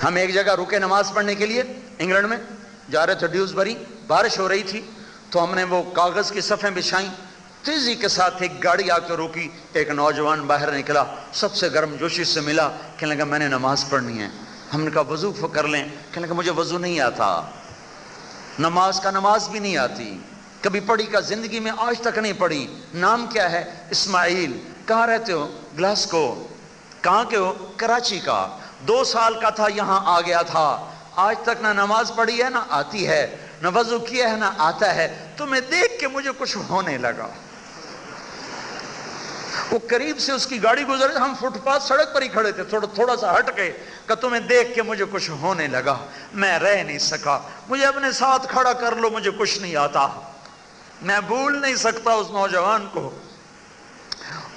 ہم ایک جگہ رکے نماز پڑھنے کے لیے، انگلینڈ میں جا رہے تھے، ڈیوزبری، بارش ہو رہی تھی، تو ہم نے وہ کاغذ کی صفیں بچھائیں، تیزی کے ساتھ ایک گاڑی آ کے روکی، ایک نوجوان باہر نکلا، سب سے گرم جوشی سے ملا، کہنے لگا میں نے نماز پڑھنی ہے۔ ہم نے کہا وضو کر لیں، کہنے لگا مجھے وضو نہیں آتا، نماز بھی نہیں آتی، کبھی پڑھی کا زندگی میں آج تک نہیں پڑھی۔ نام کیا ہے؟ اسماعیل۔ کہاں رہتے ہو؟ گلاسکو۔ کہاں کے ہو؟ کراچی کا۔ 2 سال کا تھا یہاں آ گیا تھا، آج تک نہ نماز پڑھی ہے نہ آتی ہے، نہ وضو کیا ہے نہ آتا ہے۔ تمہیں دیکھ کے مجھے کچھ ہونے لگا۔ وہ قریب سے اس کی گاڑی گزر، ہم فٹ پاتھ سڑک پر ہی کھڑے تھے، تھوڑا سا ہٹ کے، کہ تمہیں دیکھ کے مجھے کچھ ہونے لگا، میں رہ نہیں سکا، مجھے اپنے ساتھ کھڑا کر لو، مجھے کچھ نہیں آتا۔ میں بھول نہیں سکتا اس نوجوان کو،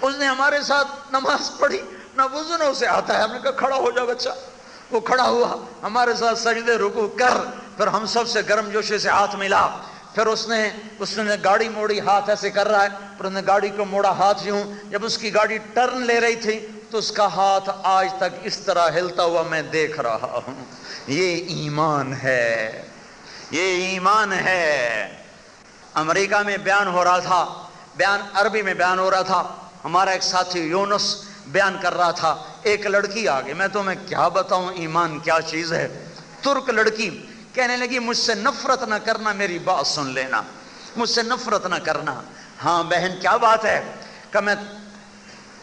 اس نے ہمارے ساتھ نماز پڑھی، نہ وضو نہ اسے آتا ہے۔ ہم نے کہا کھڑا ہو جا بچہ، وہ کھڑا ہوا، ہمارے ساتھ سجدے رکوع کر، پھر ہم سب سے گرم جوشی سے ہاتھ ملا، پھر اس نے گاڑی موڑی، ہاتھ ایسے کر رہا ہے، پھر اس نے گاڑی کو موڑا ہاتھ یوں، جب اس کی گاڑی ٹرن لے رہی تھی تو اس کا ہاتھ آج تک اس طرح ہلتا ہوا میں دیکھ رہا ہوں۔ یہ ایمان ہے، یہ ایمان ہے۔ امریکہ میں بیان ہو رہا تھا، بیان عربی میں بیان ہو رہا تھا، ہمارا ایک ساتھی یونس بیان کر رہا تھا، ایک لڑکی آگے، میں تمہیں کیا بتاؤں ایمان کیا چیز ہے، ترک لڑکی کہنے لگی مجھ سے نفرت نہ کرنا، میری بات سن لینا، مجھ سے نفرت نہ کرنا۔ ہاں بہن کیا بات ہے؟ کہ میں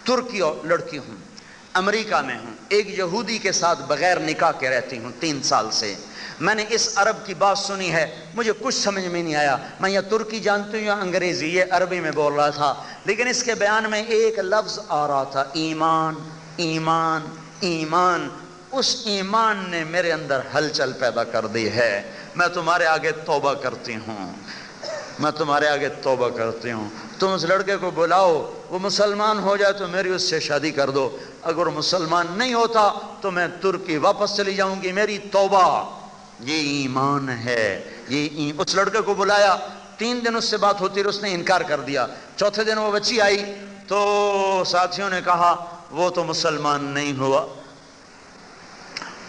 ترکی لڑکی ہوں، امریکہ میں ہوں، ایک یہودی کے ساتھ بغیر نکاح کے رہتی ہوں 3 سال سے، میں نے اس عرب کی بات سنی ہے، مجھے کچھ سمجھ میں نہیں آیا، میں یا ترکی جانتی ہوں یا انگریزی، یہ عربی میں بول رہا تھا، لیکن اس کے بیان میں ایک لفظ آ رہا تھا، ایمان ایمان ایمان۔ اس ایمان نے میرے اندر ہلچل پیدا کر دی ہے۔ میں تمہارے آگے توبہ کرتی ہوں، میں تمہارے آگے توبہ کرتی ہوں، تم اس لڑکے کو بلاؤ، وہ مسلمان ہو جائے تو میری اس سے شادی کر دو، اگر مسلمان نہیں ہوتا تو میں ترکی واپس چلی جاؤں گی، میری توبہ۔ یہ ایمان ہے، اس لڑکے کو بلایا، 3 دن اس سے بات ہوتی رہی، اس نے انکار کر دیا، 4تھے دن وہ بچی آئی تو ساتھیوں نے کہا وہ تو مسلمان نہیں ہوا۔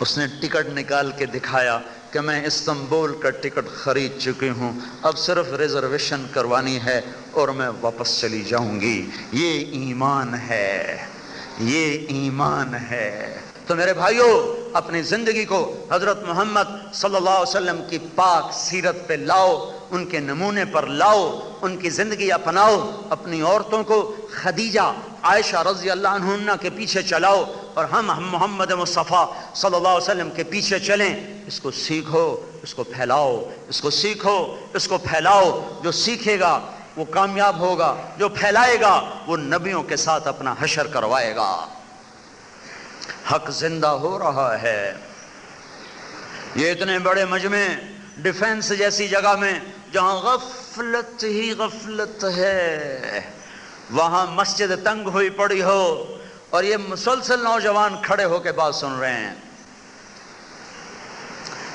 اس نے ٹکٹ نکال کے دکھایا کہ میں استنبول کا ٹکٹ خرید چکی ہوں، اب صرف ریزرویشن کروانی ہے اور میں واپس چلی جاؤں گی۔ یہ ایمان ہے، یہ ایمان ہے۔ تو میرے بھائیوں، اپنی زندگی کو حضرت محمد صلی اللہ علیہ وسلم کی پاک سیرت پہ لاؤ، ان کے نمونے پر لاؤ، ان کی زندگی اپناؤ، اپنی عورتوں کو خدیجہ، عائشہ رضی اللہ عنہن کے پیچھے چلاؤ، اور ہم محمد مصطفیٰ صلی اللہ علیہ وسلم کے پیچھے چلیں۔ اس کو سیکھو، اس کو پھیلاؤ، اس کو سیکھو، اس کو پھیلاؤ۔ جو سیکھے گا وہ کامیاب ہوگا، جو پھیلائے گا وہ نبیوں کے ساتھ اپنا حشر کروائے گا۔ حق زندہ ہو رہا ہے۔ یہ اتنے بڑے مجمع، ڈیفنس جیسی جگہ میں جہاں غفلت ہی غفلت ہے، وہاں مسجد تنگ ہوئی پڑی ہو اور یہ مسلسل نوجوان کھڑے ہو کے بات سن رہے ہیں،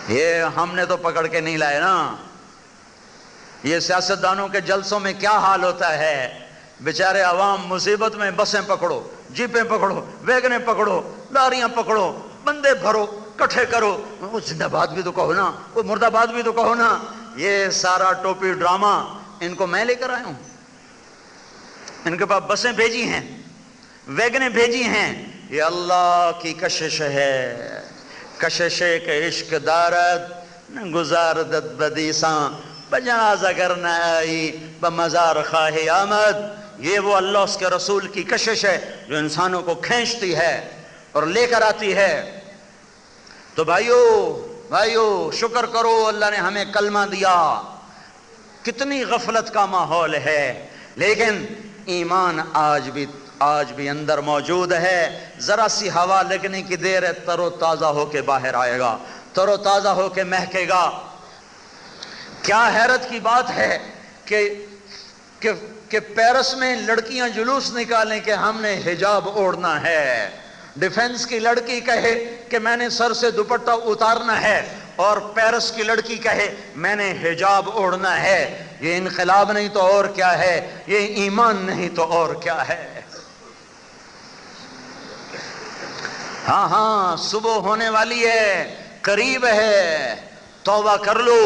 یہ ہم نے تو پکڑ کے نہیں لائے نا۔ یہ سیاستدانوں کے جلسوں میں کیا حال ہوتا ہے، بیچارے عوام مصیبت میں، بسیں پکڑو، جیپیں پکڑو، ویگنیں پکڑو، لاریاں پکڑو، بندے بھرو، کٹھے کرو، وہ زندہ باد بھی تو کہو نا، وہ مردہ باد بھی تو کہو نا۔ یہ سارا ٹوپی ڈرامہ ان کو میں لے کر آیا ہوں، ان کے پاس بسیں بھیجی ہیں، ویگنیں بھیجی ہیں، یہ اللہ کی کشش ہے۔ کشش کے عشق دارد گزاردت بدیساں، بجنازہ گر نہ آئی بمزار خواہ آمد۔ یہ وہ اللہ اس کے رسول کی کشش ہے جو انسانوں کو کھینچتی ہے اور لے کر آتی ہے۔ تو بھائیو شکر کرو، اللہ نے ہمیں کلمہ دیا۔ کتنی غفلت کا ماحول ہے، لیکن ایمان آج بھی اندر موجود ہے۔ ذرا سی ہوا لگنے کی دیر ہے، تر و تازہ ہو کے باہر آئے گا، تر و تازہ ہو کے مہکے گا۔ کیا حیرت کی بات ہے کہ پیرس میں لڑکیاں جلوس نکالیں کہ ہم نے حجاب اوڑھنا ہے، ڈیفنس کی لڑکی کہے کہ میں نے سر سے دوپٹہ اتارنا ہے، اور پیرس کی لڑکی کہے میں نے حجاب اوڑھنا ہے۔ یہ انقلاب نہیں تو اور کیا ہے، یہ ایمان نہیں تو اور کیا ہے۔ ہاں ہاں صبح ہونے والی ہے، قریب ہے، توبہ کر لو،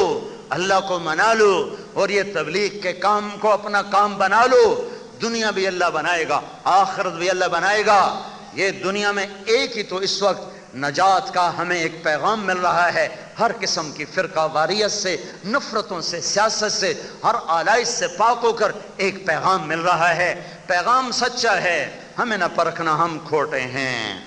اللہ کو منا لو، اور یہ تبلیغ کے کام کو اپنا کام بنا لو۔ دنیا بھی اللہ بنائے گا، آخرت بھی اللہ بنائے گا۔ یہ دنیا میں ایک ہی تو اس وقت نجات کا ہمیں ایک پیغام مل رہا ہے، ہر قسم کی فرقہ واریت سے، نفرتوں سے، سیاست سے، ہر آلائش سے پاک ہو کر ایک پیغام مل رہا ہے۔ پیغام سچا ہے، ہمیں نہ پرکھنا ہم کھوٹے ہیں،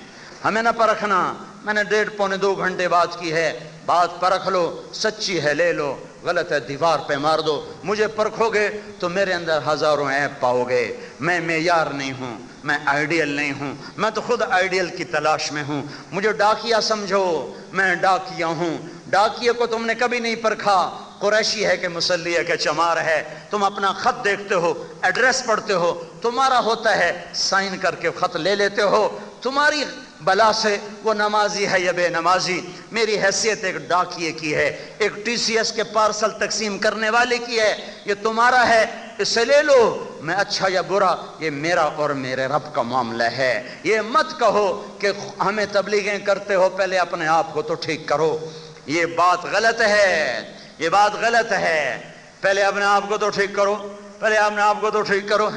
ہمیں نہ پرکھنا۔ میں نے 1.5 پونے 2 گھنٹے بات کی ہے، بات پرکھ لو، سچی ہے لے لو، غلط ہے دیوار پہ مار دو۔ مجھے پرکھو گے تو میرے اندر ہزاروں عیب پاؤ گے۔ میں معیار نہیں ہوں، میں آئیڈیل نہیں ہوں، میں تو خود آئیڈیل کی تلاش میں ہوں۔ مجھے ڈاکیا سمجھو، میں ڈاکیا ہوں۔ ڈاکیے کو تم نے کبھی نہیں پرکھا، قریشی ہے کہ مسلی ہے کہ چمار ہے۔ تم اپنا خط دیکھتے ہو، ایڈریس پڑھتے ہو، تمہارا ہوتا ہے، سائن کر کے خط لے لیتے ہو۔ تمہاری بلا سے وہ نمازی ہے یا بے نمازی، میری حیثیت ایک ڈاکیے کی ہے، ایک ٹی سی ایس کے پارسل تقسیم کرنے والے کی ہے۔ یہ تمہارا ہے، اسے لے لو، میں اچھا یا برا یہ میرا اور میرے رب کا معاملہ ہے۔ یہ مت کہو کہ ہمیں تبلیغیں کرتے ہو، پہلے اپنے آپ کو تو ٹھیک کرو۔ یہ بات غلط ہے، یہ بات غلط ہے۔ پہلے اپنے آپ کو تو ٹھیک کرو، پہلے اپنے آپ کو تو ٹھیک کرو۔